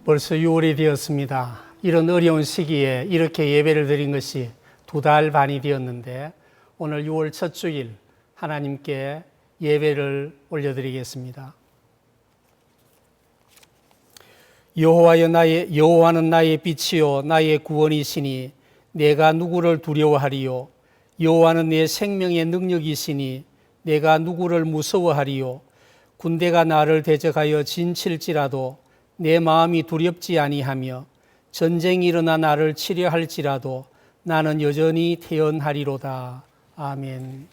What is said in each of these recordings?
벌써 6월이 되었습니다. 이런 어려운 시기에 이렇게 예배를 드린 것이 2달 반이 되었는데 오늘 6월 첫 주일 하나님께 예배를 올려드리겠습니다. 여호와는 나의 빛이요 나의 구원이시니 내가 누구를 두려워하리요. 여호와는 내 생명의 능력이시니 내가 누구를 무서워하리요. 군대가 나를 대적하여 진칠지라도 내 마음이 두렵지 아니하며 전쟁이 일어나 나를 치려 할지라도 나는 여전히 태연하리로다. 아멘.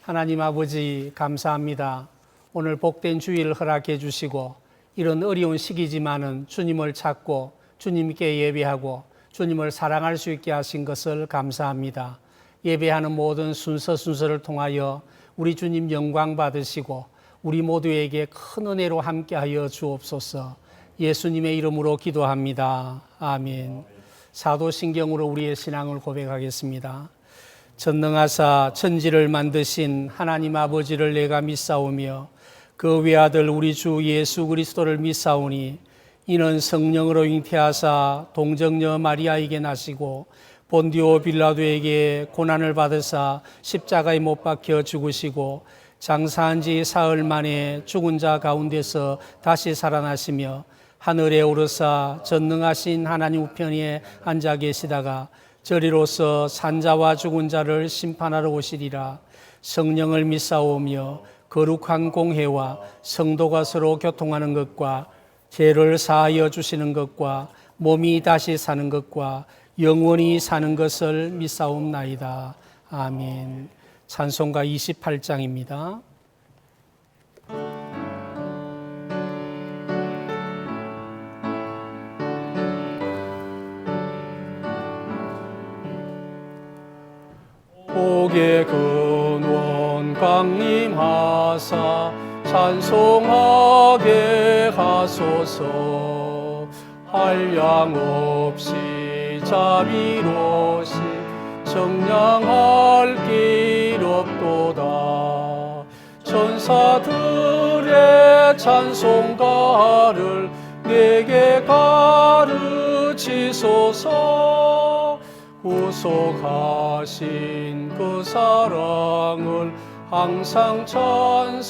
하나님 아버지 감사합니다. 오늘 복된 주일 허락해 주시고 이런 어려운 시기지만은 주님을 찾고 주님께 예배하고 주님을 사랑할 수 있게 하신 것을 감사합니다. 예배하는 모든 순서를 통하여 우리 주님 영광 받으시고 우리 모두에게 큰 은혜로 함께하여 주옵소서. 예수님의 이름으로 기도합니다. 아멘. 사도신경으로 우리의 신앙을 고백하겠습니다. 전능하사 천지를 만드신 하나님 아버지를 내가 믿사오며 그 외아들 우리 주 예수 그리스도를 믿사오니 이는 성령으로 잉태하사 동정녀 마리아에게 나시고 본디오 빌라도에게 고난을 받으사 십자가에 못 박혀 죽으시고 장사한 지 사흘 만에 죽은 자 가운데서 다시 살아나시며 하늘에 오르사 전능하신 하나님 우편에 앉아 계시다가 저리로서 산자와 죽은 자를 심판하러 오시리라. 성령을 믿사오며 거룩한 공회와 성도가 서로 교통하는 것과 죄를 사하여 주시는 것과 몸이 다시 사는 것과 영원히 사는 것을 믿사옵나이다. 아멘. 찬송가 28장입니다. 복의 근원 강림하사 찬송하게 하소서. 한량 없이 자비로시 정량할 길 없도다. 천사들의 찬송가를 내게 가르치소서. 구속하신 그 사랑을 항상 찬송합니다.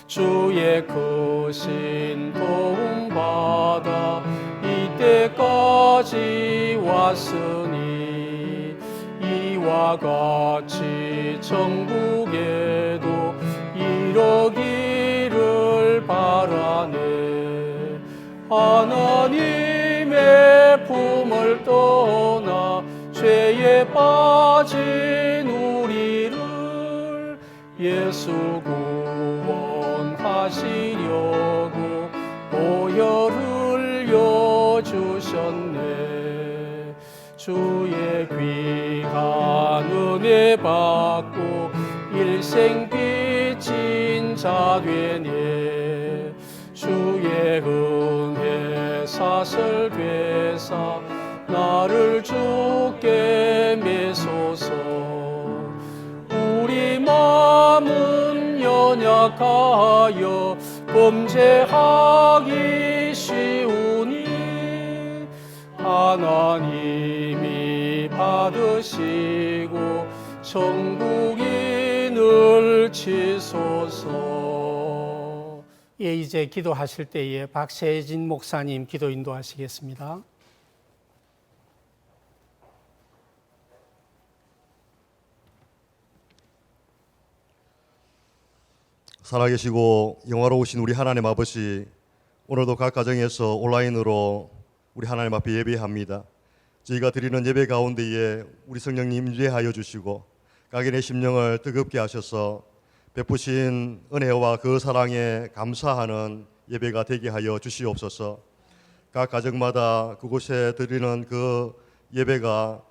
주의 크신 도움받아 이때까지 왔으니 이와 같이 천국에도 이르기를 바라네. 하나님의 품을 떠나 죄에 빠진 우리를 예수 구원하시려고 보혈을 흘려주셨네. 주의 귀한 은혜 받고 일생 빚진 자 되네. 주의 은혜 사슬되사 나를 주께 매소서. 우리 마음은 연약하여 범죄하기 쉬우니 하나님이 받으시고 천국인을 치소서. 예, 이제 기도하실 때에 박세진 목사님 기도 인도하시겠습니다. 살아계시고 영화로우신 우리 하나님 아버지, 오늘도 각 가정에서 온라인으로 우리 하나님 앞에 예배합니다. 저희가 드리는 예배 가운데에 우리 성령님 임재하여 주시고 각인의 심령을 뜨겁게 하셔서 베푸신 은혜와 그 사랑에 감사하는 예배가 되게 하여 주시옵소서. 각 가정마다 그곳에 드리는 그 예배가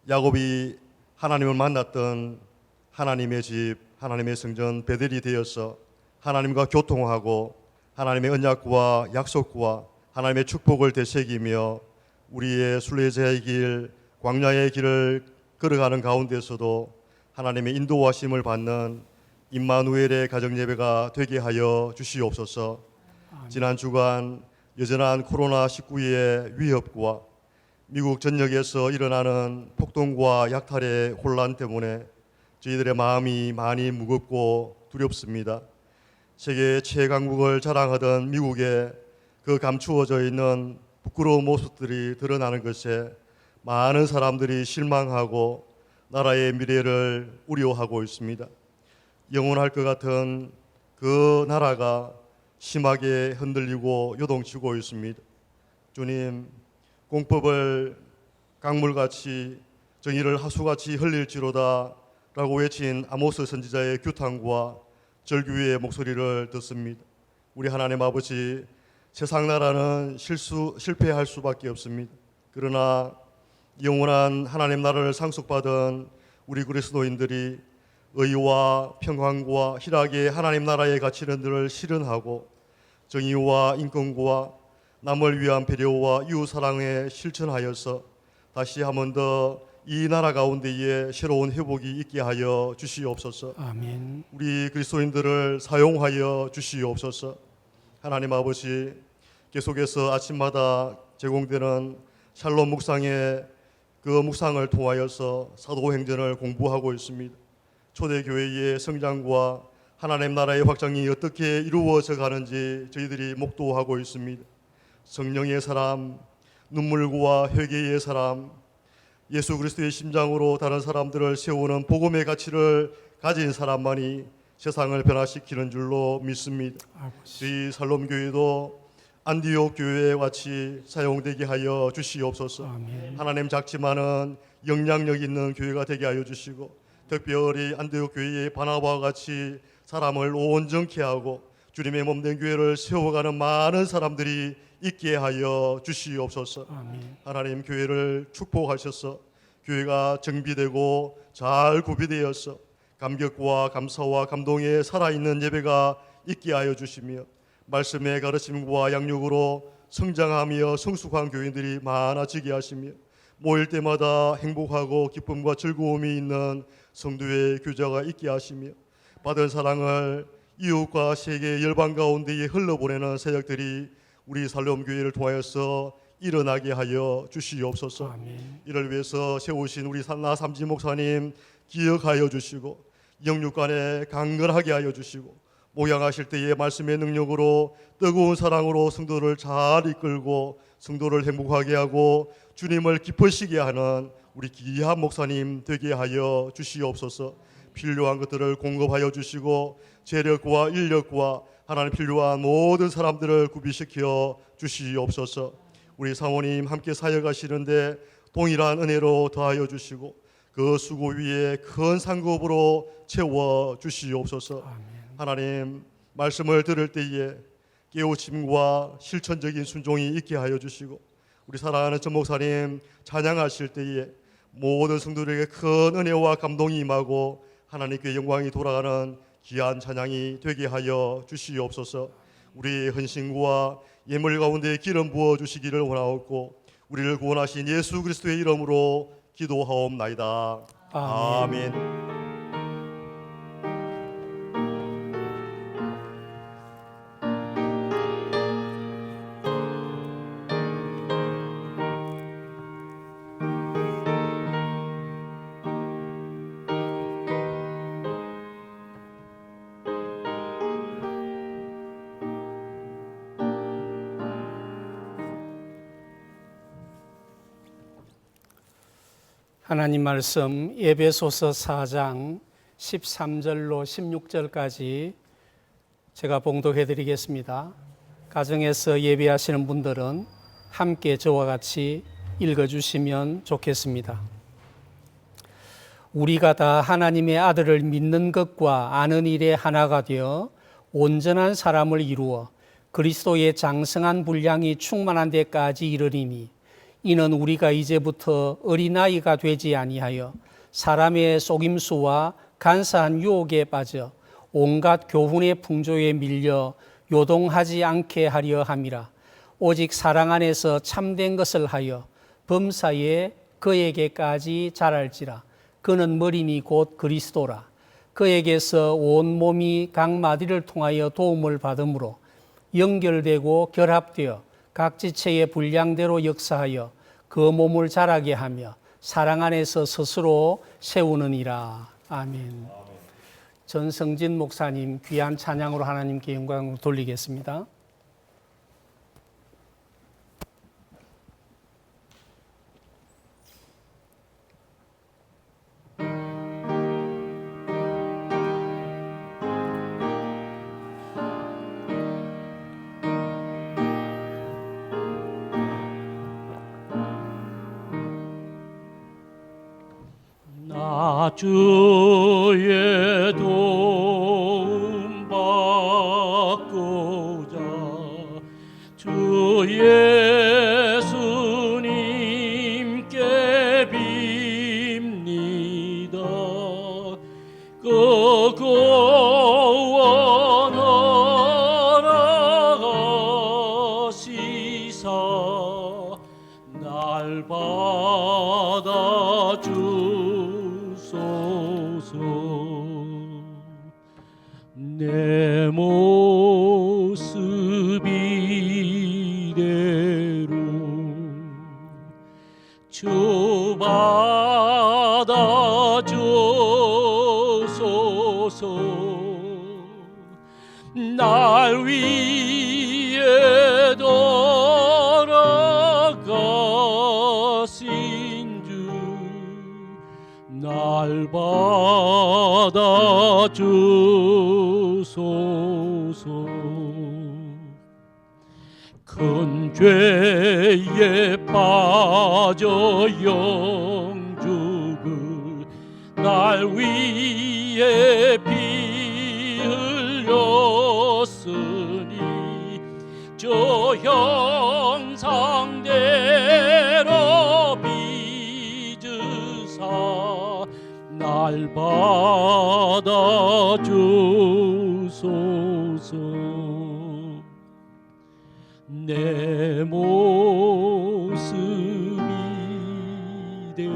야곱이 하나님을 만났던 하나님의 집, 하나님의 성전 베델이 되어서 하나님과 교통하고 하나님의 언약과 약속과 하나님의 축복을 되새기며 우리의 순례자의 길, 광야의 길을 걸어가는 가운데서도 하나님의 인도하심을 받는 임마누엘의 가정예배가 되게 하여 주시옵소서. 지난 주간 여전한 코로나19의 위협과 미국 전역에서 일어나는 폭동과 약탈의 혼란 때문에 저희들의 마음이 많이 무겁고 두렵습니다. 세계 최강국을 자랑하던 미국의 그 감추어져 있는 부끄러운 모습들이 드러나는 것에 많은 사람들이 실망하고 나라의 미래를 우려하고 있습니다. 영원할 것 같은 그 나라가 심하게 흔들리고 요동치고 있습니다. 주님, 공법을 강물같이 정의를 하수같이 흘릴지로다 라고 외친 아모스 선지자의 규탄과 절규의 목소리를 듣습니다. 우리 하나님 아버지, 세상 나라는 실패할 수밖에 없습니다. 그러나 영원한 하나님 나라를 상속받은 우리 그리스도인들이 의와 평강과 희락의 하나님 나라의 가치를 실현하고 정의와 인권과 남을 위한 배려와 이웃 사랑에 실천하여서 다시 한 번 더 이 나라 가운데에 새로운 회복이 있게 하여 주시옵소서. 아멘. 우리 그리스도인들을 사용하여 주시옵소서. 하나님 아버지, 계속해서 아침마다 제공되는 샬롬 묵상의 그 묵상을 통하여서 사도행전을 공부하고 있습니다. 초대교회의 성장과 하나님 나라의 확장이 어떻게 이루어져 가는지 저희들이 목도하고 있습니다. 성령의 사람, 눈물과 회개의 사람, 예수 그리스도의 심장으로 다른 사람들을 세우는 복음의 가치를 가진 사람만이 세상을 변화시키는 줄로 믿습니다. 저희 살롬교회도 안디옥 교회와 같이 사용되게 하여 주시옵소서. 아멘. 하나님 작지만은 영향력 있는 교회가 되게 하여 주시고, 특별히 안디옥 교회의 바나바와 같이 사람을 온전케 하고 주님의 몸된 교회를 세워가는 많은 사람들이 있게 하여 주시옵소서. 아멘. 하나님, 교회를 축복하셔서 교회가 정비되고 잘 구비되어서 감격과 감사와 감동에 살아있는 예배가 있게 하여 주시며, 말씀의 가르침과 양육으로 성장하며 성숙한 교인들이 많아지게 하시며, 모일 때마다 행복하고 기쁨과 즐거움이 있는 성도의 교제가 있게 하시며, 받은 사랑을 이웃과 세계 열방 가운데에 흘러보내는 세력들이 우리 살롬교회를 통하여서 일어나게 하여 주시옵소서. 아멘. 이를 위해서 세우신 우리 산나 삼지 목사님 기억하여 주시고, 영육간에 강건하게 하여 주시고, 목양하실 때의 말씀의 능력으로 뜨거운 사랑으로 성도를 잘 이끌고 성도를 행복하게 하고 주님을 기쁘시게 하는 우리 귀한 목사님 되게 하여 주시옵소서. 필요한 것들을 공급하여 주시고 재력과 인력과 하나님 필요한 모든 사람들을 구비시켜 주시옵소서. 우리 사모님 함께 사역하시는데 동일한 은혜로 더하여 주시고 그 수고 위에 큰 상급으로 채워 주시옵소서. 아멘. 하나님, 말씀을 들을 때에 깨우침과 실천적인 순종이 있게 하여 주시고, 우리 사랑하는 전 목사님 찬양하실 때에 모든 성도들에게 큰 은혜와 감동이 임하고 하나님께 영광이 돌아가는 귀한 찬양이 되게 하여 주시옵소서. 우리의 헌신과 예물 가운데 기름 부어 주시기를 원하옵고 우리를 구원하신 예수 그리스도의 이름으로 기도하옵나이다. 아멘. 아멘. 하나님 말씀 에베소서 4장 13절로 16절까지 제가 봉독해 드리겠습니다. 가정에서 예배하시는 분들은 함께 저와 같이 읽어주시면 좋겠습니다. 우리가 다 하나님의 아들을 믿는 것과 아는 일에 하나가 되어 온전한 사람을 이루어 그리스도의 장성한 분량이 충만한 데까지 이르리니, 이는 우리가 이제부터 어린아이가 되지 아니하여 사람의 속임수와 간사한 유혹에 빠져 온갖 교훈의 풍조에 밀려 요동하지 않게 하려 함이라. 오직 사랑 안에서 참된 것을 하여 범사에 그에게까지 자랄지라. 그는 머리니 곧 그리스도라. 그에게서 온 몸이 각 마디를 통하여 도움을 받으므로 연결되고 결합되어 각 지체의 분량대로 역사하여 그 몸을 자라게 하며 사랑 안에서 스스로 세우느니라. 아멘. 전성진 목사님 귀한 찬양으로 하나님께 영광을 돌리겠습니다. 나 주의 도움 받고자 주 예수님께 빕니다. 그 구원 허락하시사 날 받아 주소서. 내 모습 이대로 주 받아 주소서. 날 위해 돌아가신 주 날 받아 주소서. 큰 죄에 빠져 영죽을 날 위해 피 흘렸으니 저 형상대로 빚으사 날 받아 주소서. 내 모습 이대로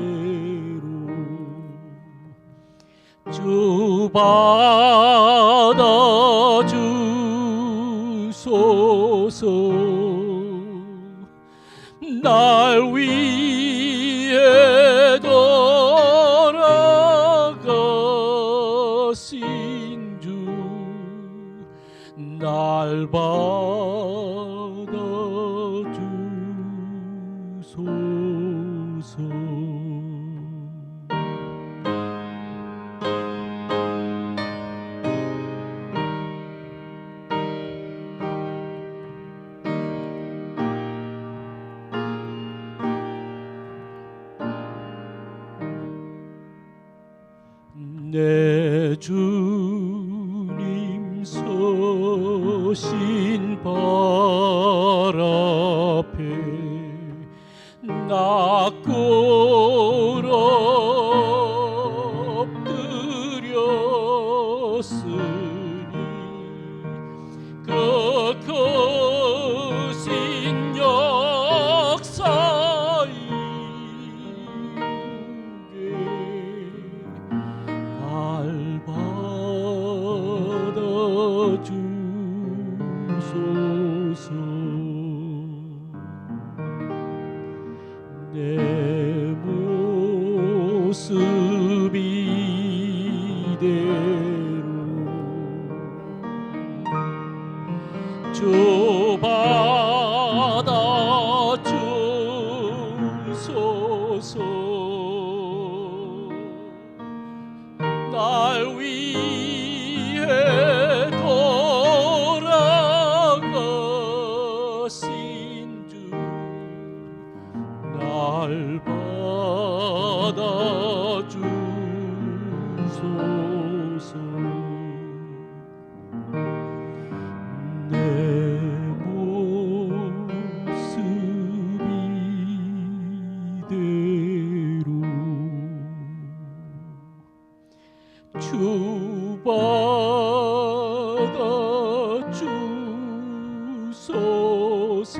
주 받아 주소서. 날 위해 돌아가신 주 날 받아 주소서. 내 주님 서신 발 앞에 나 꿇어 엎드렸으니 그 크신 역사 이후에 날 받아 주소서. 내 모습 이대로 주 받아 주소서. 날 위해 돌아가신 주 날 받아 주소서. 내 모습 이대로 주 받아 주소서.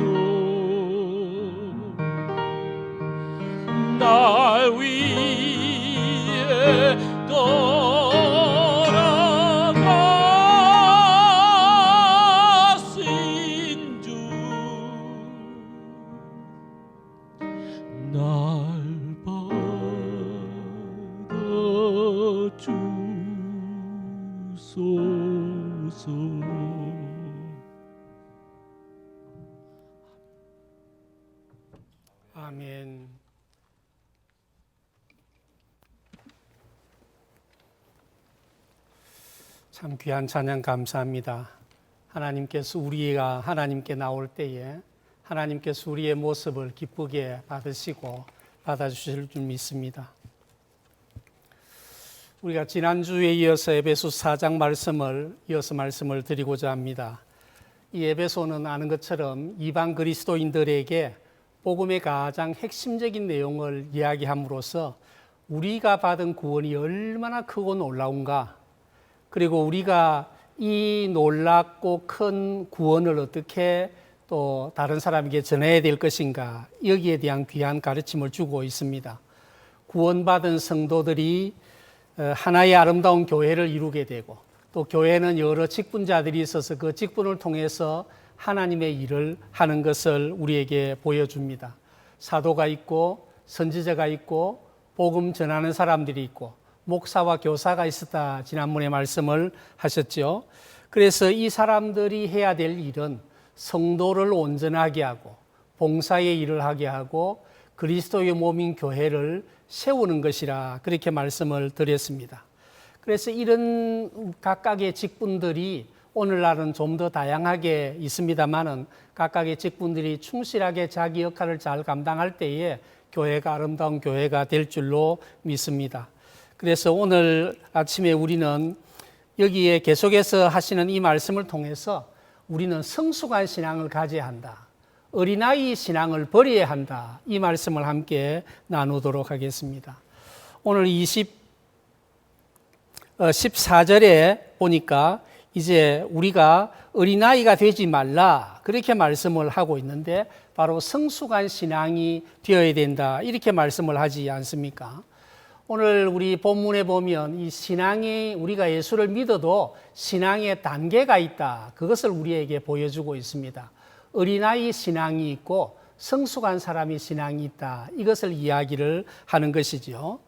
날 위해 돌아가신 참 귀한 찬양 감사합니다. 하나님께서 우리가 하나님께 나올 때에 하나님께서 우리의 모습을 기쁘게 받으시고 받아주실 줄 믿습니다. 우리가 지난주에 이어서 에베소 4장 말씀을 드리고자 합니다. 이 에베소는 아는 것처럼 이방 그리스도인들에게 복음의 가장 핵심적인 내용을 이야기함으로써 우리가 받은 구원이 얼마나 크고 놀라운가, 그리고 우리가 이 놀랍고 큰 구원을 어떻게 또 다른 사람에게 전해야 될 것인가, 여기에 대한 귀한 가르침을 주고 있습니다. 구원받은 성도들이 하나의 아름다운 교회를 이루게 되고, 또 교회는 여러 직분자들이 있어서 그 직분을 통해서 하나님의 일을 하는 것을 우리에게 보여줍니다. 사도가 있고 선지자가 있고 복음 전하는 사람들이 있고 목사와 교사가 있었다, 지난번에 말씀을 하셨죠. 그래서 이 사람들이 해야 될 일은 성도를 온전하게 하고 봉사의 일을 하게 하고 그리스도의 몸인 교회를 세우는 것이라, 그렇게 말씀을 드렸습니다. 그래서 이런 각각의 직분들이 오늘날은 좀 더 다양하게 있습니다만은 각각의 직분들이 충실하게 자기 역할을 잘 감당할 때에 교회가 아름다운 교회가 될 줄로 믿습니다. 그래서 오늘 아침에 우리는 여기에 계속해서 하시는 이 말씀을 통해서 우리는 성숙한 신앙을 가져야 한다, 어린아이 신앙을 버려야 한다, 이 말씀을 함께 나누도록 하겠습니다. 오늘 14절에 보니까 이제 우리가 어린아이가 되지 말라, 그렇게 말씀을 하고 있는데 바로 성숙한 신앙이 되어야 된다, 이렇게 말씀을 하지 않습니까? 오늘 우리 본문에 보면 이 신앙이, 우리가 예수를 믿어도 신앙의 단계가 있다, 그것을 우리에게 보여주고 있습니다. 어린아이 신앙이 있고 성숙한 사람이 신앙이 있다, 이것을 이야기를 하는 것이죠.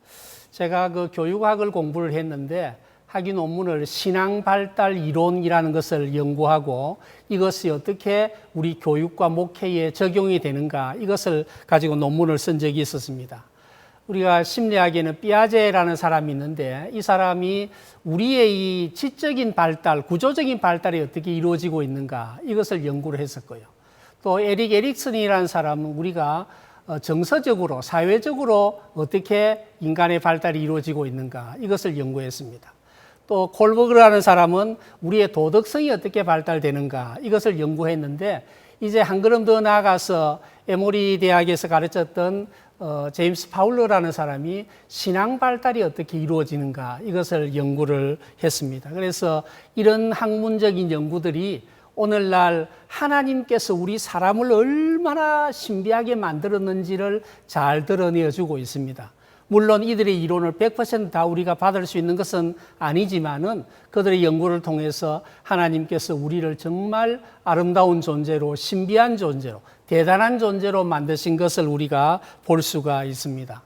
제가 그 교육학을 공부를 했는데 학위 논문을 신앙 발달 이론이라는 것을 연구하고 이것이 어떻게 우리 교육과 목회에 적용이 되는가, 이것을 가지고 논문을 쓴 적이 있었습니다. 우리가 심리학에는 삐아제라는 사람이 있는데 이 사람이 우리의 이 지적인 발달, 구조적인 발달이 어떻게 이루어지고 있는가, 이것을 연구를 했었고요. 또 에릭 에릭슨이라는 사람은 우리가 정서적으로, 사회적으로 어떻게 인간의 발달이 이루어지고 있는가, 이것을 연구했습니다. 또 콜버그라는 사람은 우리의 도덕성이 어떻게 발달되는가, 이것을 연구했는데 이제 한 걸음 더 나아가서 에모리 대학에서 가르쳤던 제임스 파울러라는 사람이 신앙 발달이 어떻게 이루어지는가, 이것을 연구를 했습니다. 그래서 이런 학문적인 연구들이 오늘날 하나님께서 우리 사람을 얼마나 신비하게 만들었는지를 잘 드러내어주고 있습니다. 물론 이들의 이론을 100% 다 우리가 받을 수 있는 것은 아니지만은 그들의 연구를 통해서 하나님께서 우리를 정말 아름다운 존재로, 신비한 존재로, 대단한 존재로 만드신 것을 우리가 볼 수가 있습니다.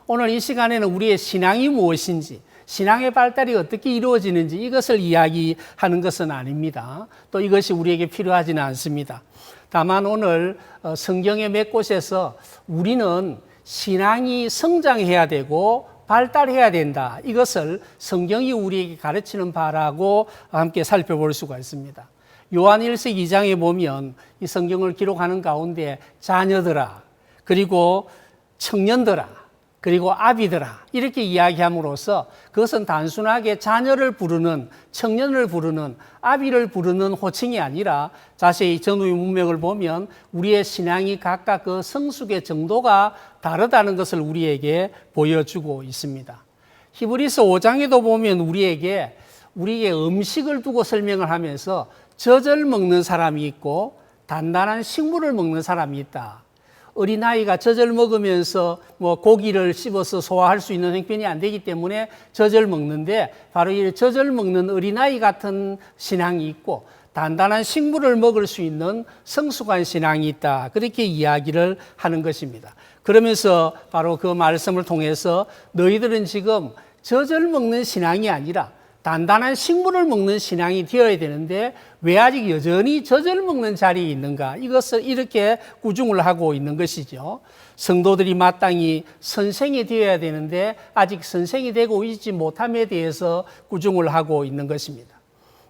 오늘 이 시간에는 우리의 신앙이 무엇인지, 신앙의 발달이 어떻게 이루어지는지 이것을 이야기하는 것은 아닙니다. 또 이것이 우리에게 필요하지는 않습니다. 다만 오늘 성경의 몇 곳에서 우리는 신앙이 성장해야 되고 발달해야 된다, 이것을 성경이 우리에게 가르치는 바라고 함께 살펴볼 수가 있습니다. 요한일서 2장에 보면 이 성경을 기록하는 가운데 자녀들아, 그리고 청년들아, 그리고 아비들아, 이렇게 이야기함으로써 그것은 단순하게 자녀를 부르는, 청년을 부르는, 아비를 부르는 호칭이 아니라 자세히 전후의 문맥을 보면 우리의 신앙이 각각 그 성숙의 정도가 다르다는 것을 우리에게 보여주고 있습니다. 히브리서 5장에도 보면 우리에게 음식을 두고 설명을 하면서 젖을 먹는 사람이 있고 단단한 식물을 먹는 사람이 있다. 어린아이가 젖을 먹으면서 고기를 씹어서 소화할 수 있는 형편이 안 되기 때문에 젖을 먹는데, 바로 이 젖을 먹는 어린아이 같은 신앙이 있고 단단한 식물을 먹을 수 있는 성숙한 신앙이 있다, 그렇게 이야기를 하는 것입니다. 그러면서 바로 그 말씀을 통해서 너희들은 지금 젖을 먹는 신앙이 아니라 단단한 식물을 먹는 신앙이 되어야 되는데 왜 아직 여전히 젖을 먹는 자리에 있는가, 이것을 이렇게 꾸중을 하고 있는 것이죠. 성도들이 마땅히 선생이 되어야 되는데 아직 선생이 되고 있지 못함에 대해서 꾸중을 하고 있는 것입니다.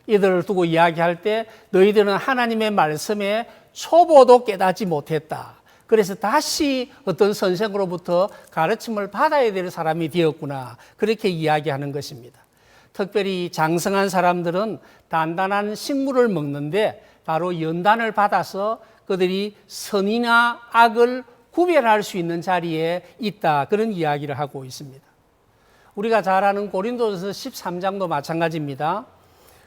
이들을 두고 이야기할 때 너희들은 하나님의 말씀에 초보도 깨닫지 못했다. 그래서 다시 어떤 선생으로부터 가르침을 받아야 될 사람이 되었구나. 그렇게 이야기하는 것입니다. 특별히 장성한 사람들은 단단한 식물을 먹는데 바로 연단을 받아서 그들이 선이나 악을 구별할 수 있는 자리에 있다. 그런 이야기를 하고 있습니다. 우리가 잘 아는 고린도전서 13장도 마찬가지입니다.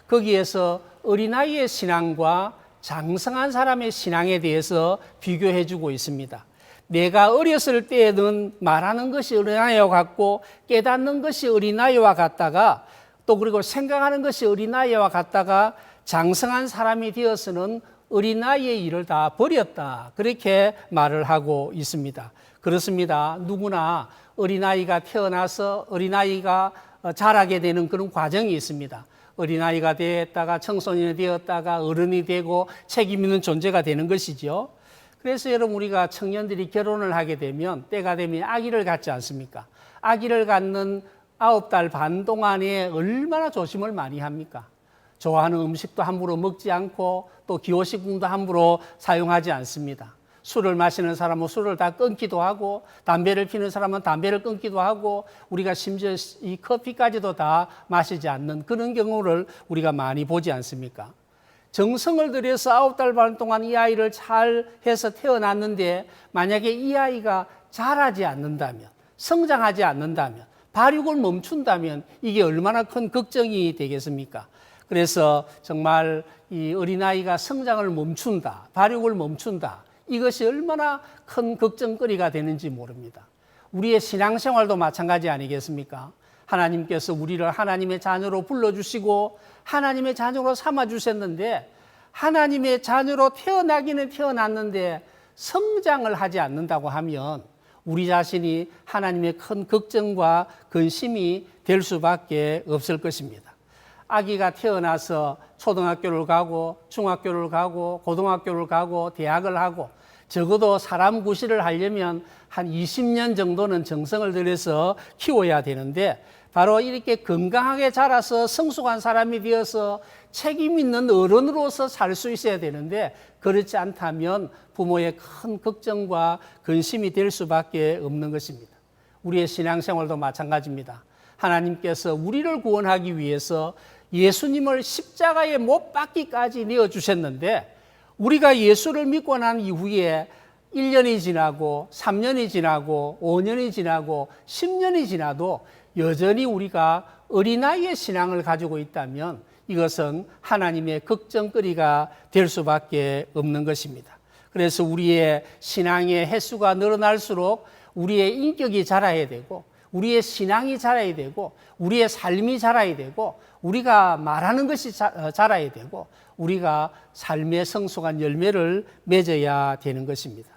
거기에서 어린아이의 신앙과 장성한 사람의 신앙에 대해서 비교해 주고 있습니다. 내가 어렸을 때에는 말하는 것이 어린아이와 같고 깨닫는 것이 어린아이와 같다가 또 그리고 생각하는 것이 어린아이와 같다가 장성한 사람이 되어서는 어린아이의 일을 다 버렸다. 그렇게 말을 하고 있습니다. 그렇습니다. 누구나 어린아이가 태어나서 어린아이가 자라게 되는 그런 과정이 있습니다. 어린아이가 되었다가 청소년이 되었다가 어른이 되고 책임 있는 존재가 되는 것이죠. 그래서 여러분 우리가 청년들이 결혼을 하게 되면 때가 되면 아기를 갖지 않습니까? 아기를 갖는 9달 반 동안에 얼마나 조심을 많이 합니까? 좋아하는 음식도 함부로 먹지 않고 또 기호식품도 함부로 사용하지 않습니다. 술을 마시는 사람은 술을 다 끊기도 하고 담배를 피는 사람은 담배를 끊기도 하고 우리가 심지어 이 커피까지도 다 마시지 않는 그런 경우를 우리가 많이 보지 않습니까? 정성을 들여서 9달 반 동안 이 아이를 잘 해서 태어났는데 만약에 이 아이가 자라지 않는다면 성장하지 않는다면 발육을 멈춘다면 이게 얼마나 큰 걱정이 되겠습니까? 그래서 정말 이 어린아이가 성장을 멈춘다, 발육을 멈춘다. 이것이 얼마나 큰 걱정거리가 되는지 모릅니다. 우리의 신앙생활도 마찬가지 아니겠습니까? 하나님께서 우리를 하나님의 자녀로 불러주시고 하나님의 자녀로 삼아주셨는데 하나님의 자녀로 태어나기는 태어났는데 성장을 하지 않는다고 하면 우리 자신이 하나님의 큰 걱정과 근심이 될 수밖에 없을 것입니다. 아기가 태어나서 초등학교를 가고 중학교를 가고 고등학교를 가고 대학을 하고 적어도 사람 구실을 하려면 한 20년 정도는 정성을 들여서 키워야 되는데 바로 이렇게 건강하게 자라서 성숙한 사람이 되어서 책임 있는 어른으로서 살 수 있어야 되는데 그렇지 않다면 부모의 큰 걱정과 근심이 될 수밖에 없는 것입니다. 우리의 신앙생활도 마찬가지입니다. 하나님께서 우리를 구원하기 위해서 예수님을 십자가에 못 박기까지 내어주셨는데 우리가 예수를 믿고 난 이후에 1년이 지나고 3년이 지나고 5년이 지나고 10년이 지나도 여전히 우리가 어린아이의 신앙을 가지고 있다면 이것은 하나님의 걱정거리가 될 수밖에 없는 것입니다. 그래서 우리의 신앙의 횟수가 늘어날수록 우리의 인격이 자라야 되고 우리의 신앙이 자라야 되고 우리의 삶이 자라야 되고 우리가 말하는 것이 자라야 되고 우리가 삶의 성숙한 열매를 맺어야 되는 것입니다.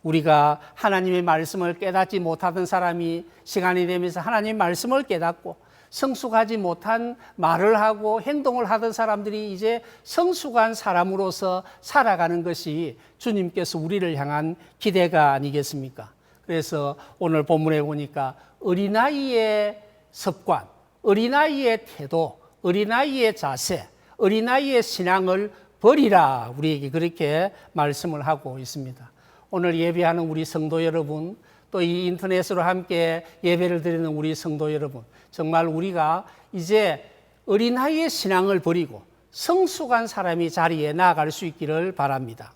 우리가 하나님의 말씀을 깨닫지 못하던 사람이 시간이 되면서 하나님의 말씀을 깨닫고 성숙하지 못한 말을 하고 행동을 하던 사람들이 이제 성숙한 사람으로서 살아가는 것이 주님께서 우리를 향한 기대가 아니겠습니까? 그래서 오늘 본문에 보니까 어린아이의 습관, 어린아이의 태도, 어린아이의 자세, 어린아이의 신앙을 버리라 우리에게 그렇게 말씀을 하고 있습니다. 오늘 예배하는 우리 성도 여러분, 또 이 인터넷으로 함께 예배를 드리는 우리 성도 여러분, 정말 우리가 이제 어린아이의 신앙을 버리고 성숙한 사람이 자리에 나아갈 수 있기를 바랍니다.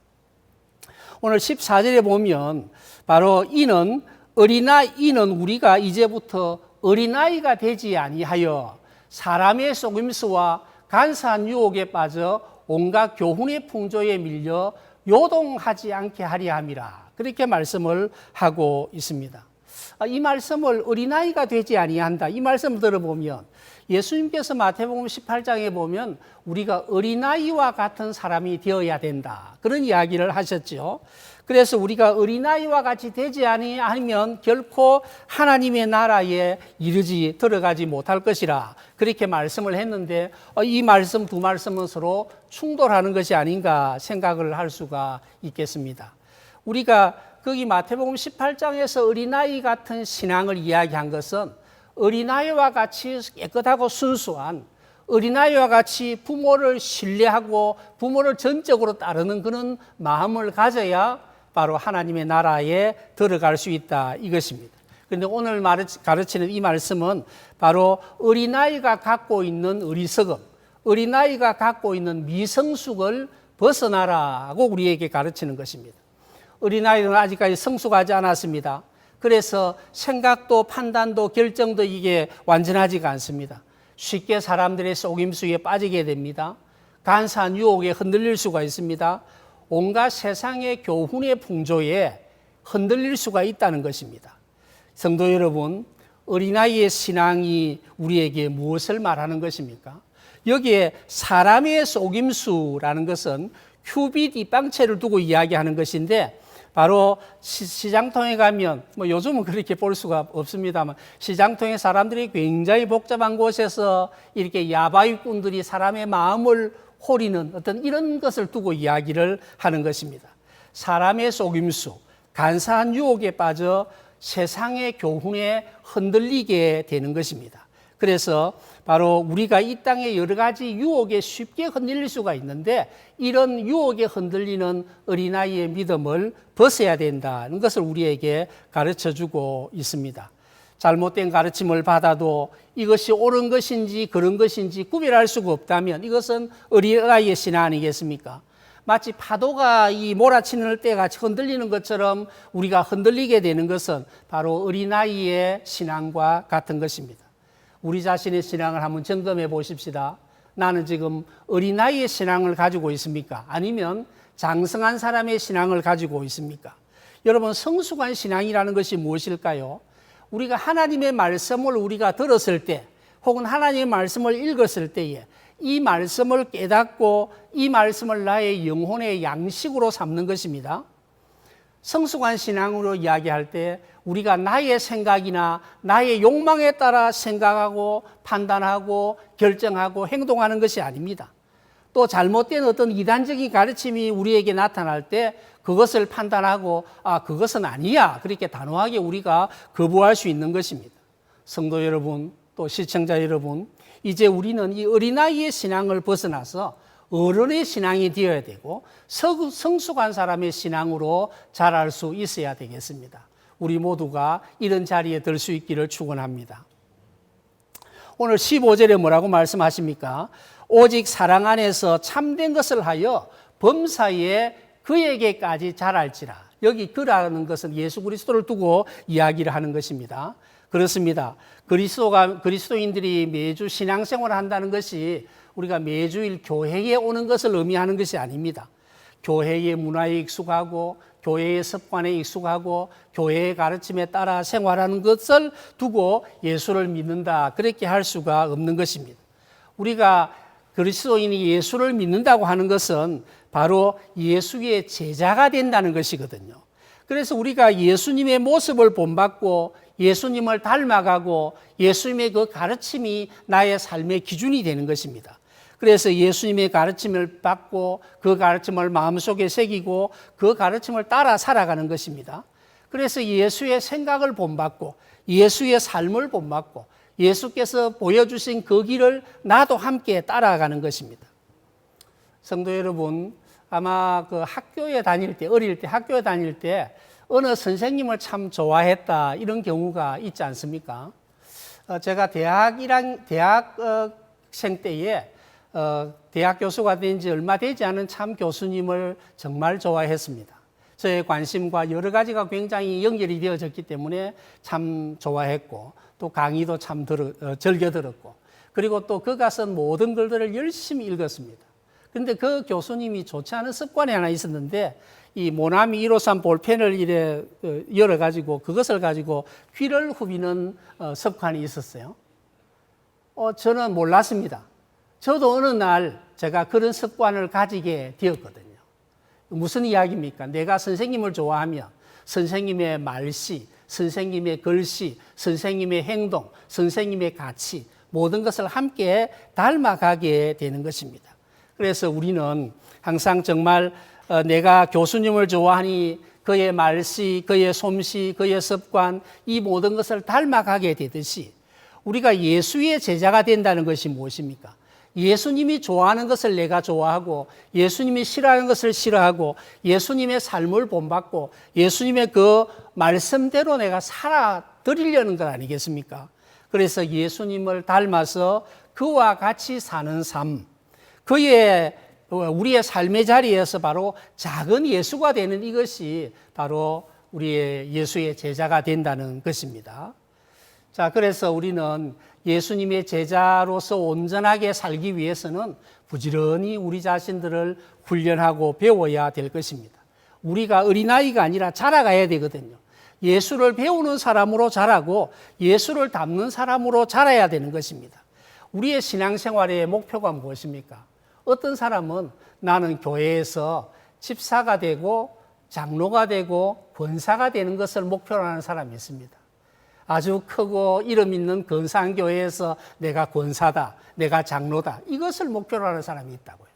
오늘 14절에 보면 바로 이는 우리가 이제부터 어린아이가 되지 아니하여 사람의 속임수와 간사한 유혹에 빠져 온갖 교훈의 풍조에 밀려 요동하지 않게 하려 함이라. 그렇게 말씀을 하고 있습니다. 이 말씀을 어린아이가 되지 아니한다. 이 말씀을 들어보면 예수님께서 마태복음 18장에 보면 우리가 어린아이와 같은 사람이 되어야 된다. 그런 이야기를 하셨죠. 그래서 우리가 어린아이와 같이 되지 아니하면 결코 하나님의 나라에 들어가지 못할 것이라 그렇게 말씀을 했는데 이 말씀 두 말씀은 서로 충돌하는 것이 아닌가 생각을 할 수가 있겠습니다. 우리가 거기 마태복음 18장에서 어린아이 같은 신앙을 이야기한 것은 어린아이와 같이 깨끗하고 순수한 어린아이와 같이 부모를 신뢰하고 부모를 전적으로 따르는 그런 마음을 가져야 바로 하나님의 나라에 들어갈 수 있다 이것입니다. 그런데 오늘 가르치는 이 말씀은 바로 어린아이가 갖고 있는 어리석음, 어린아이가 갖고 있는 미성숙을 벗어나라고 우리에게 가르치는 것입니다. 어린아이는 아직까지 성숙하지 않았습니다. 그래서 생각도 판단도 결정도 이게 완전하지가 않습니다. 쉽게 사람들의 속임수에 빠지게 됩니다. 간사한 유혹에 흔들릴 수가 있습니다. 온갖 세상의 교훈의 풍조에 흔들릴 수가 있다는 것입니다. 성도 여러분, 어린아이의 신앙이 우리에게 무엇을 말하는 것입니까? 여기에 사람의 속임수라는 것은 큐빗 입방체를 두고 이야기하는 것인데 바로 시장통에 가면 요즘은 그렇게 볼 수가 없습니다만 시장통에 사람들이 굉장히 복잡한 곳에서 이렇게 야바위꾼들이 사람의 마음을 호리는 어떤 이런 것을 두고 이야기를 하는 것입니다. 사람의 속임수, 간사한 유혹에 빠져 세상의 교훈에 흔들리게 되는 것입니다. 그래서 바로 우리가 이 땅의 여러 가지 유혹에 쉽게 흔들릴 수가 있는데 이런 유혹에 흔들리는 어린아이의 믿음을 벗어야 된다는 것을 우리에게 가르쳐주고 있습니다. 잘못된 가르침을 받아도 이것이 옳은 것인지 그런 것인지 구별할 수가 없다면 이것은 어린아이의 신앙 아니겠습니까? 마치 파도가 이 몰아치는 때가 흔들리는 것처럼 우리가 흔들리게 되는 것은 바로 어린아이의 신앙과 같은 것입니다. 우리 자신의 신앙을 한번 점검해 보십시다. 나는 지금 어린아이의 신앙을 가지고 있습니까? 아니면 장성한 사람의 신앙을 가지고 있습니까? 여러분, 성숙한 신앙이라는 것이 무엇일까요? 우리가 하나님의 말씀을 우리가 들었을 때 혹은 하나님의 말씀을 읽었을 때에 이 말씀을 깨닫고 이 말씀을 나의 영혼의 양식으로 삼는 것입니다. 성숙한 신앙으로 이야기할 때 우리가 나의 생각이나 나의 욕망에 따라 생각하고 판단하고 결정하고 행동하는 것이 아닙니다. 또 잘못된 어떤 이단적인 가르침이 우리에게 나타날 때 그것을 판단하고 그것은 아니야 그렇게 단호하게 우리가 거부할 수 있는 것입니다. 성도 여러분, 또 시청자 여러분, 이제 우리는 이 어린아이의 신앙을 벗어나서 어른의 신앙이 되어야 되고 성숙한 사람의 신앙으로 자랄 수 있어야 되겠습니다. 우리 모두가 이런 자리에 들 수 있기를 축원합니다. 오늘 15절에 뭐라고 말씀하십니까? 오직 사랑 안에서 참된 것을 하여 범사에 그에게까지 자랄지라. 여기 그라는 것은 예수 그리스도를 두고 이야기를 하는 것입니다. 그렇습니다. 그리스도인들이 매주 신앙생활을 한다는 것이 우리가 매주일 교회에 오는 것을 의미하는 것이 아닙니다. 교회의 문화에 익숙하고 교회의 습관에 익숙하고 교회의 가르침에 따라 생활하는 것을 두고 예수를 믿는다 그렇게 할 수가 없는 것입니다. 우리가 그리스도인이 예수를 믿는다고 하는 것은 바로 예수의 제자가 된다는 것이거든요. 그래서 우리가 예수님의 모습을 본받고 예수님을 닮아가고 예수님의 그 가르침이 나의 삶의 기준이 되는 것입니다. 그래서 예수님의 가르침을 받고 그 가르침을 마음속에 새기고 그 가르침을 따라 살아가는 것입니다. 그래서 예수의 생각을 본받고 예수의 삶을 본받고 예수께서 보여주신 그 길을 나도 함께 따라가는 것입니다. 성도 여러분, 아마 그 학교에 다닐 때, 어릴 때 학교에 다닐 때 어느 선생님을 참 좋아했다 이런 경우가 있지 않습니까? 제가 대학생 때에 대학 교수가 된 지 얼마 되지 않은 참 교수님을 정말 좋아했습니다. 저의 관심과 여러 가지가 굉장히 연결이 되어졌기 때문에 참 좋아했고 또 강의도 참 즐겨 들었고 그리고 또 그가 쓴 모든 글들을 열심히 읽었습니다. 그런데 그 교수님이 좋지 않은 습관이 하나 있었는데 이 모나미 153 볼펜을 이래 열어가지고 그것을 가지고 귀를 후비는 습관이 있었어요. 저는 몰랐습니다. 저도 어느 날 제가 그런 습관을 가지게 되었거든요. 무슨 이야기입니까? 내가 선생님을 좋아하면 선생님의 말씨, 선생님의 글씨, 선생님의 행동, 선생님의 가치 모든 것을 함께 닮아가게 되는 것입니다. 그래서 우리는 항상 정말 내가 교수님을 좋아하니 그의 말씨, 그의 솜씨, 그의 습관 이 모든 것을 닮아가게 되듯이 우리가 예수의 제자가 된다는 것이 무엇입니까? 예수님이 좋아하는 것을 내가 좋아하고 예수님이 싫어하는 것을 싫어하고 예수님의 삶을 본받고 예수님의 그 말씀대로 내가 살아드리려는 것 아니겠습니까? 그래서 예수님을 닮아서 그와 같이 사는 삶, 우리의 삶의 자리에서 바로 작은 예수가 되는 이것이 바로 우리의 예수의 제자가 된다는 것입니다. 자, 그래서 우리는 예수님의 제자로서 온전하게 살기 위해서는 부지런히 우리 자신들을 훈련하고 배워야 될 것입니다. 우리가 어린아이가 아니라 자라가야 되거든요. 예수를 배우는 사람으로 자라고 예수를 닮는 사람으로 자라야 되는 것입니다. 우리의 신앙생활의 목표가 무엇입니까? 어떤 사람은 나는 교회에서 집사가 되고 장로가 되고 권사가 되는 것을 목표로 하는 사람이 있습니다. 아주 크고 이름 있는 근사한 교회에서 내가 권사다, 내가 장로다, 이것을 목표로 하는 사람이 있다고요.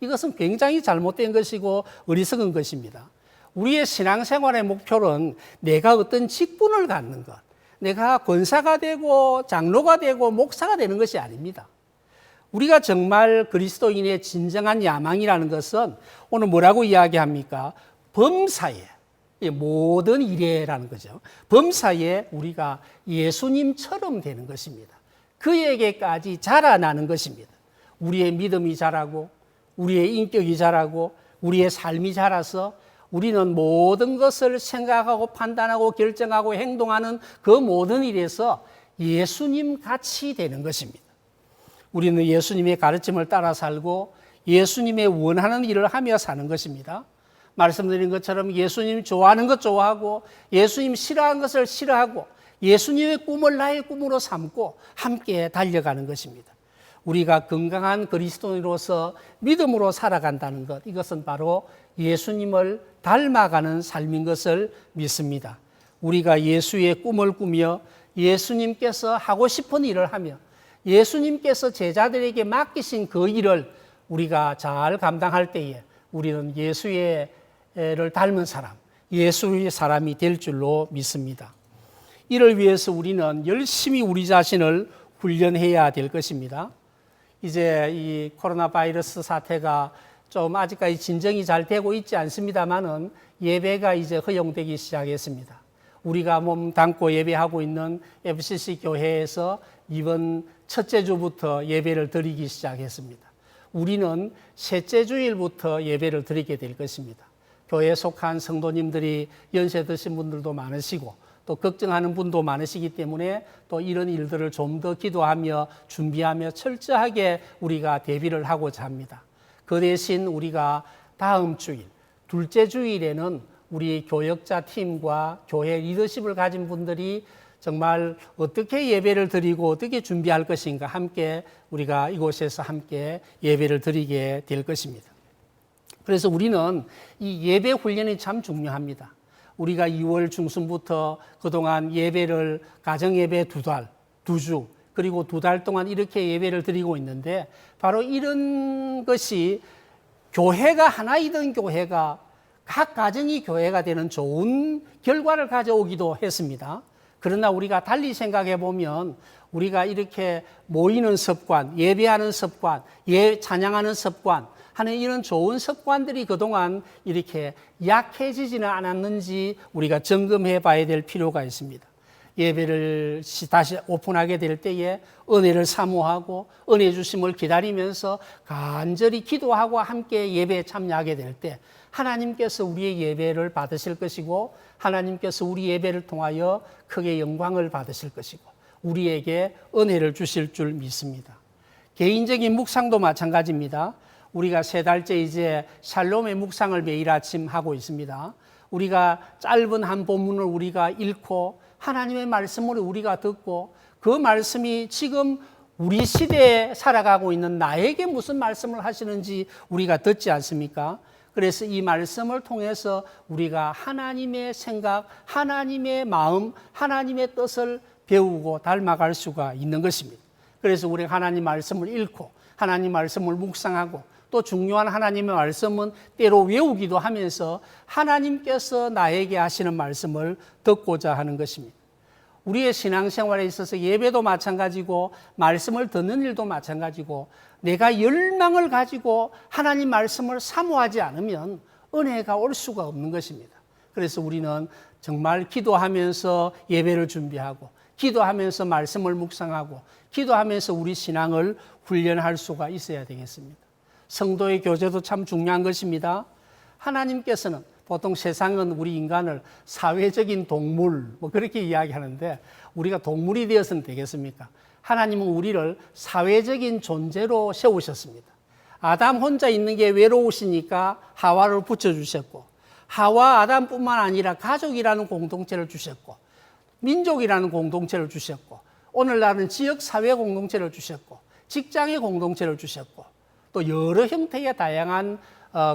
이것은 굉장히 잘못된 것이고 어리석은 것입니다. 우리의 신앙생활의 목표는 내가 어떤 직분을 갖는 것, 내가 권사가 되고 장로가 되고 목사가 되는 것이 아닙니다. 우리가 정말 그리스도인의 진정한 야망이라는 것은 오늘 뭐라고 이야기합니까? 범사에, 모든 일에라는 거죠. 범사에 우리가 예수님처럼 되는 것입니다. 그에게까지 자라나는 것입니다. 우리의 믿음이 자라고 우리의 인격이 자라고 우리의 삶이 자라서 우리는 모든 것을 생각하고 판단하고 결정하고 행동하는 그 모든 일에서 예수님 같이 되는 것입니다. 우리는 예수님의 가르침을 따라 살고 예수님의 원하는 일을 하며 사는 것입니다. 말씀드린 것처럼 예수님 좋아하는 것 좋아하고 예수님 싫어하는 것을 싫어하고 예수님의 꿈을 나의 꿈으로 삼고 함께 달려가는 것입니다. 우리가 건강한 그리스도인으로서 믿음으로 살아간다는 것, 이것은 바로 예수님을 닮아가는 삶인 것을 믿습니다. 우리가 예수의 꿈을 꾸며 예수님께서 하고 싶은 일을 하며 예수님께서 제자들에게 맡기신 그 일을 우리가 잘 감당할 때에 우리는 예수를 닮은 사람, 예수의 사람이 될 줄로 믿습니다. 이를 위해서 우리는 열심히 우리 자신을 훈련해야 될 것입니다. 이제 이 코로나 바이러스 사태가 좀 아직까지 진정이 잘 되고 있지 않습니다만은 예배가 이제 허용되기 시작했습니다. 우리가 몸 담고 예배하고 있는 FCC 교회에서 이번 첫째 주부터 예배를 드리기 시작했습니다. 우리는 셋째 주일부터 예배를 드리게 될 것입니다. 교회에 속한 성도님들이 연세 드신 분들도 많으시고 또 걱정하는 분도 많으시기 때문에 또 이런 일들을 좀 더 기도하며 준비하며 철저하게 우리가 대비를 하고자 합니다. 그 대신 우리가 다음 주일, 둘째 주일에는 우리 교역자 팀과 교회 리더십을 가진 분들이 정말 어떻게 예배를 드리고 어떻게 준비할 것인가 함께 우리가 이곳에서 함께 예배를 드리게 될 것입니다. 그래서 우리는 이 예배 훈련이 참 중요합니다. 우리가 2월 중순부터 그동안 예배를 가정예배 2주 그리고 2달 동안 이렇게 예배를 드리고 있는데 바로 이런 것이 교회가 하나이던 교회가 각 가정이 교회가 되는 좋은 결과를 가져오기도 했습니다. 그러나 우리가 달리 생각해 보면 우리가 이렇게 모이는 습관, 예배하는 습관, 찬양하는 습관 하는 이런 좋은 습관들이 그동안 이렇게 약해지지는 않았는지 우리가 점검해 봐야 될 필요가 있습니다. 예배를 다시 오픈하게 될 때에 은혜를 사모하고 은혜 주심을 기다리면서 간절히 기도하고 함께 예배에 참여하게 될 때 하나님께서 우리의 예배를 받으실 것이고 하나님께서 우리 예배를 통하여 크게 영광을 받으실 것이고 우리에게 은혜를 주실 줄 믿습니다. 개인적인 묵상도 마찬가지입니다. 우리가 3달째 이제 샬롬의 묵상을 매일 아침 하고 있습니다. 우리가 짧은 한 본문을 우리가 읽고 하나님의 말씀을 우리가 듣고 그 말씀이 지금 우리 시대에 살아가고 있는 나에게 무슨 말씀을 하시는지 우리가 듣지 않습니까? 그래서 이 말씀을 통해서 우리가 하나님의 생각, 하나님의 마음, 하나님의 뜻을 배우고 닮아갈 수가 있는 것입니다. 그래서 우리가 하나님 말씀을 읽고 하나님 말씀을 묵상하고 또 중요한 하나님의 말씀은 때로 외우기도 하면서 하나님께서 나에게 하시는 말씀을 듣고자 하는 것입니다. 우리의 신앙생활에 있어서 예배도 마찬가지고 말씀을 듣는 일도 마찬가지고 내가 열망을 가지고 하나님 말씀을 사모하지 않으면 은혜가 올 수가 없는 것입니다. 그래서 우리는 정말 기도하면서 예배를 준비하고 기도하면서 말씀을 묵상하고 기도하면서 우리 신앙을 훈련할 수가 있어야 되겠습니다. 성도의 교제도 참 중요한 것입니다. 하나님께서는 보통 세상은 우리 인간을 사회적인 동물 그렇게 이야기하는데 우리가 동물이 되어서는 되겠습니까? 하나님은 우리를 사회적인 존재로 세우셨습니다. 아담 혼자 있는 게 외로우시니까 하와를 붙여주셨고 하와 아담뿐만 아니라 가족이라는 공동체를 주셨고 민족이라는 공동체를 주셨고 오늘날은 지역사회 공동체를 주셨고 직장의 공동체를 주셨고 또 여러 형태의 다양한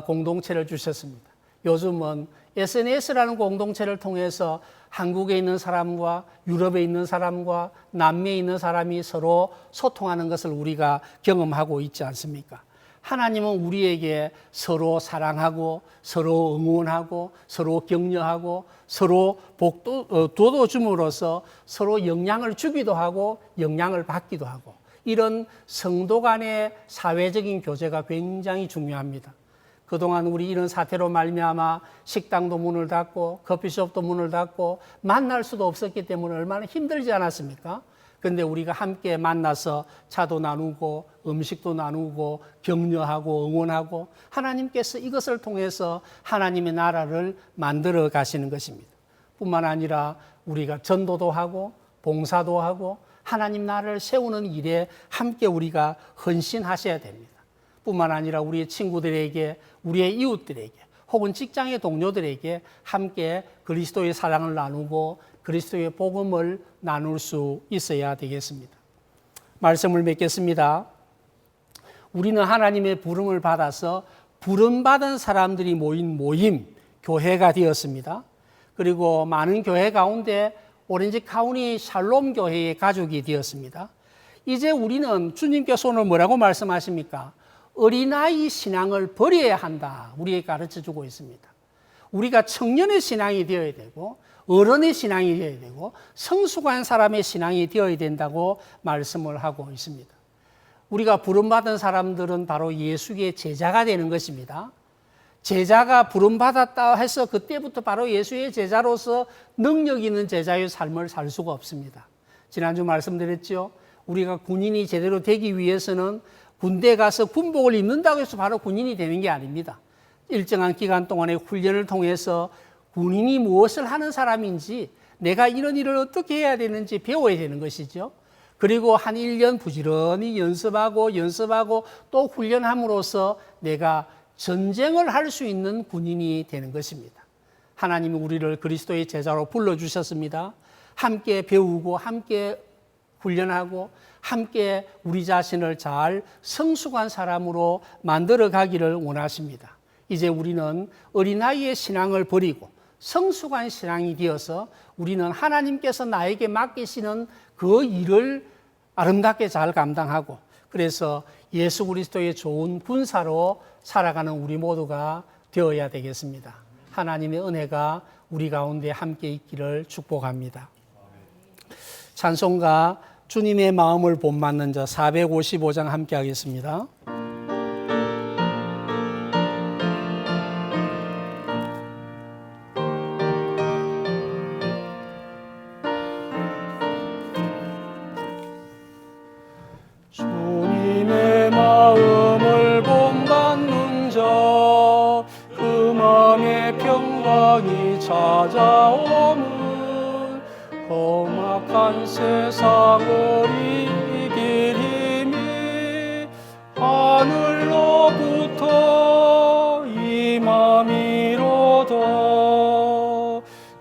공동체를 주셨습니다. 요즘은 SNS라는 공동체를 통해서 한국에 있는 사람과 유럽에 있는 사람과 남미에 있는 사람이 서로 소통하는 것을 우리가 경험하고 있지 않습니까? 하나님은 우리에게 서로 사랑하고 서로 응원하고 서로 격려하고 서로 복도 돋워줌으로써 서로 영향을 주기도 하고 영향을 받기도 하고 이런 성도 간의 사회적인 교제가 굉장히 중요합니다. 그동안 우리 이런 사태로 말미암아 식당도 문을 닫고 커피숍도 문을 닫고 만날 수도 없었기 때문에 얼마나 힘들지 않았습니까? 그런데 우리가 함께 만나서 차도 나누고 음식도 나누고 격려하고 응원하고 하나님께서 이것을 통해서 하나님의 나라를 만들어 가시는 것입니다. 뿐만 아니라 우리가 전도도 하고 봉사도 하고 하나님 나라를 세우는 일에 함께 우리가 헌신하셔야 됩니다. 뿐만 아니라 우리의 친구들에게 우리의 이웃들에게 혹은 직장의 동료들에게 함께 그리스도의 사랑을 나누고 그리스도의 복음을 나눌 수 있어야 되겠습니다. 말씀을 맺겠습니다. 우리는 하나님의 부름을 받아서 부름받은 사람들이 모인 모임, 교회가 되었습니다. 그리고 많은 교회 가운데 오렌지 카운티 샬롬 교회의 가족이 되었습니다. 이제 우리는 주님께서 오늘 뭐라고 말씀하십니까? 어린아이 신앙을 버려야 한다. 우리에게 가르쳐주고 있습니다. 우리가 청년의 신앙이 되어야 되고 어른의 신앙이 되어야 되고 성숙한 사람의 신앙이 되어야 된다고 말씀을 하고 있습니다. 우리가 부름받은 사람들은 바로 예수의 제자가 되는 것입니다. 제자가 부름받았다 해서 그때부터 바로 예수의 제자로서 능력 있는 제자의 삶을 살 수가 없습니다. 지난주 말씀드렸죠. 우리가 군인이 제대로 되기 위해서는 군대 가서 군복을 입는다고 해서 바로 군인이 되는 게 아닙니다. 일정한 기간 동안의 훈련을 통해서 군인이 무엇을 하는 사람인지 내가 이런 일을 어떻게 해야 되는지 배워야 되는 것이죠. 그리고 한 1년 부지런히 연습하고 또 훈련함으로써 내가 전쟁을 할 수 있는 군인이 되는 것입니다. 하나님이 우리를 그리스도의 제자로 불러주셨습니다. 함께 배우고 함께 훈련하고 함께 우리 자신을 잘 성숙한 사람으로 만들어 가기를 원하십니다. 이제 우리는 어린아이의 신앙을 버리고 성숙한 신앙이 되어서 우리는 하나님께서 나에게 맡기시는 그 일을 아름답게 잘 감당하고 그래서 예수 그리스도의 좋은 군사로 살아가는 우리 모두가 되어야 되겠습니다. 하나님의 은혜가 우리 가운데 함께 있기를 축복합니다. 찬송가 주님의 마음을 본받는 자 455장 함께 하겠습니다. 주님의 마음을 본받는 자 그 마음의 평강이 찾아오면 험악한 세상을 이길 힘이 하늘로부터 임함이로다.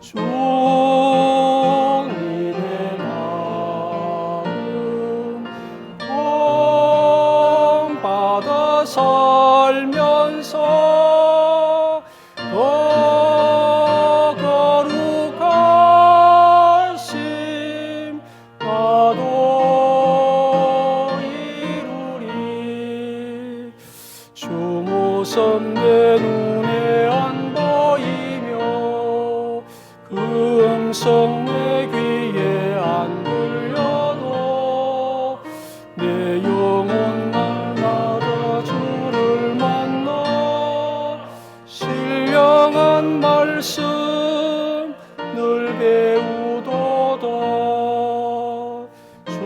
주님의 마음 본받아 살면서 거룩하심 나도 이루리. 주 모습 내 눈에 안 보이며 그 음성 내 귀에 말씀 늘 배우도다. 주님의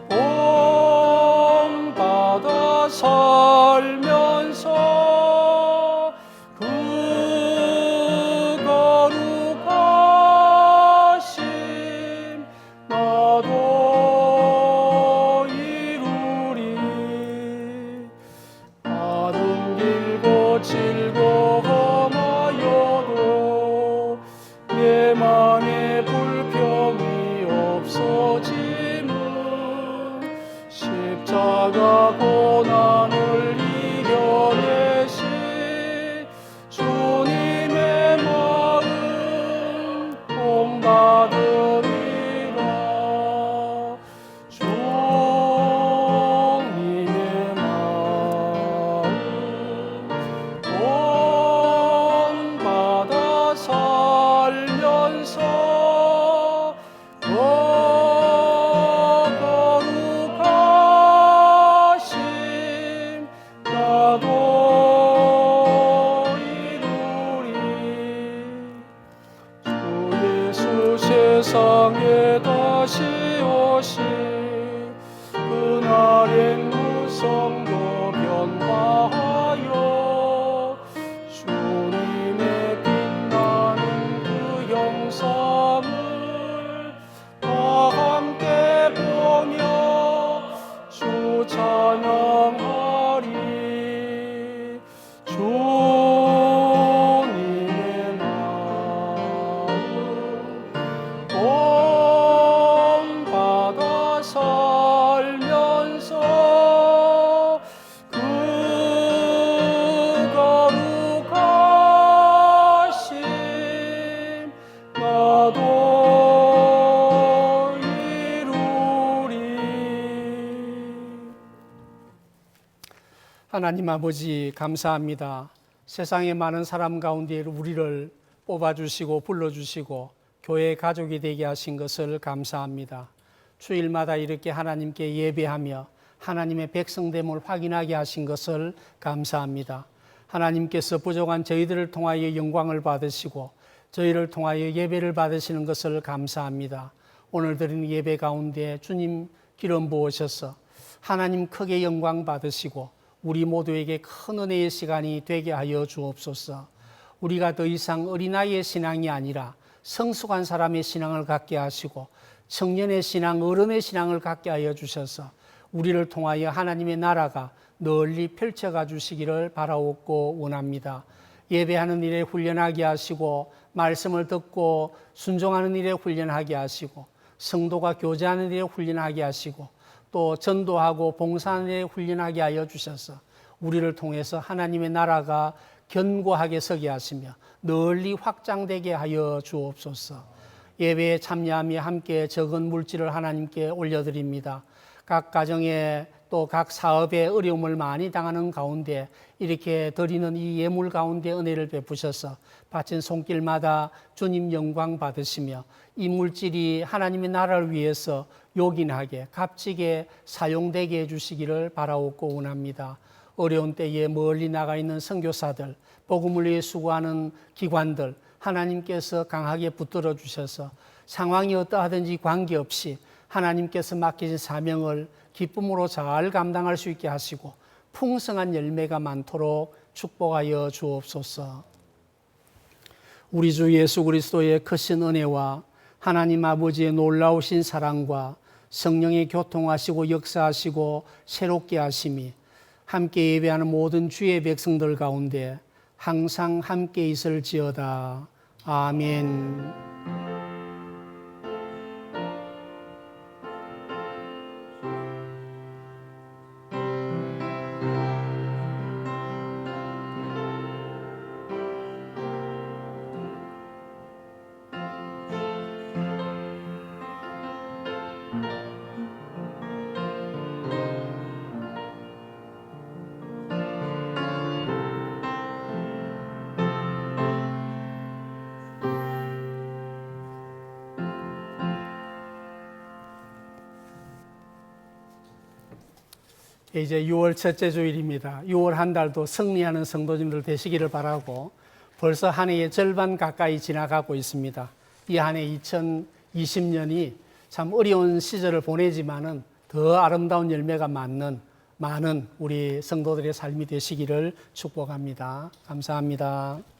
마음 본받아 살면서 그 거룩하심 나도 이루리. 많은 길고 즐거움하여도 내 맘에 불평이 없어짐은 십자가 고난을 이겨내신 주님의 마음 본받으리라. 주님의 마음 본받아 살면서 거룩하심 나도 이루리. 주 예수 세상에 다시 오시 그날엔 무성도 변화하여 주님의 빛나는 그 형상을 다 함께 보며 주 찬양하리. 주님의 마음 본받아 살면서 그 거룩하심 나도 이루리. 하나님 아버지 감사합니다. 세상의 많은 사람 가운데 우리를 뽑아주시고 불러주시고 교회 가족이 되게 하신 것을 감사합니다. 주일마다 이렇게 하나님께 예배하며 하나님의 백성됨을 확인하게 하신 것을 감사합니다. 하나님께서 부족한 저희들을 통하여 영광을 받으시고 저희를 통하여 예배를 받으시는 것을 감사합니다. 오늘 드리는 예배 가운데 주님 기름 부으셔서 하나님 크게 영광 받으시고 우리 모두에게 큰 은혜의 시간이 되게 하여 주옵소서. 우리가 더 이상 어린아이의 신앙이 아니라 성숙한 사람의 신앙을 갖게 하시고 청년의 신앙, 어른의 신앙을 갖게 하여 주셔서 우리를 통하여 하나님의 나라가 널리 펼쳐가 주시기를 바라옵고 원합니다. 예배하는 일에 훈련하게 하시고 말씀을 듣고 순종하는 일에 훈련하게 하시고 성도가 교제하는 일에 훈련하게 하시고 또 전도하고 봉사하는 일에 훈련하게 하여 주셔서 우리를 통해서 하나님의 나라가 견고하게 서게 하시며 널리 확장되게 하여 주옵소서. 예배에 참여하며 함께 적은 물질을 하나님께 올려드립니다. 각 가정에 또 각 사업에 어려움을 많이 당하는 가운데 이렇게 드리는 이 예물 가운데 은혜를 베푸셔서 바친 손길마다 주님 영광 받으시며 이 물질이 하나님의 나라를 위해서 요긴하게 값지게 사용되게 해주시기를 바라옵고 원합니다. 어려운 때에 멀리 나가 있는 선교사들, 복음을 위해 수고하는 기관들 하나님께서 강하게 붙들어 주셔서 상황이 어떠하든지 관계없이 하나님께서 맡기신 사명을 기쁨으로 잘 감당할 수 있게 하시고 풍성한 열매가 많도록 축복하여 주옵소서. 우리 주 예수 그리스도의 크신 은혜와 하나님 아버지의 놀라우신 사랑과 성령의 교통하시고 역사하시고 새롭게 하심이 함께 예배하는 모든 주의 백성들 가운데 항상 함께 있을지어다. 아멘. 이제 6월 첫째 주일입니다. 6월 한 달도 승리하는 성도님들 되시기를 바라고 벌써 한 해의 절반 가까이 지나가고 있습니다. 이 한 해 2020년이 참 어려운 시절을 보내지만은 더 아름다운 열매가 많은 많은 우리 성도들의 삶이 되시기를 축복합니다. 감사합니다.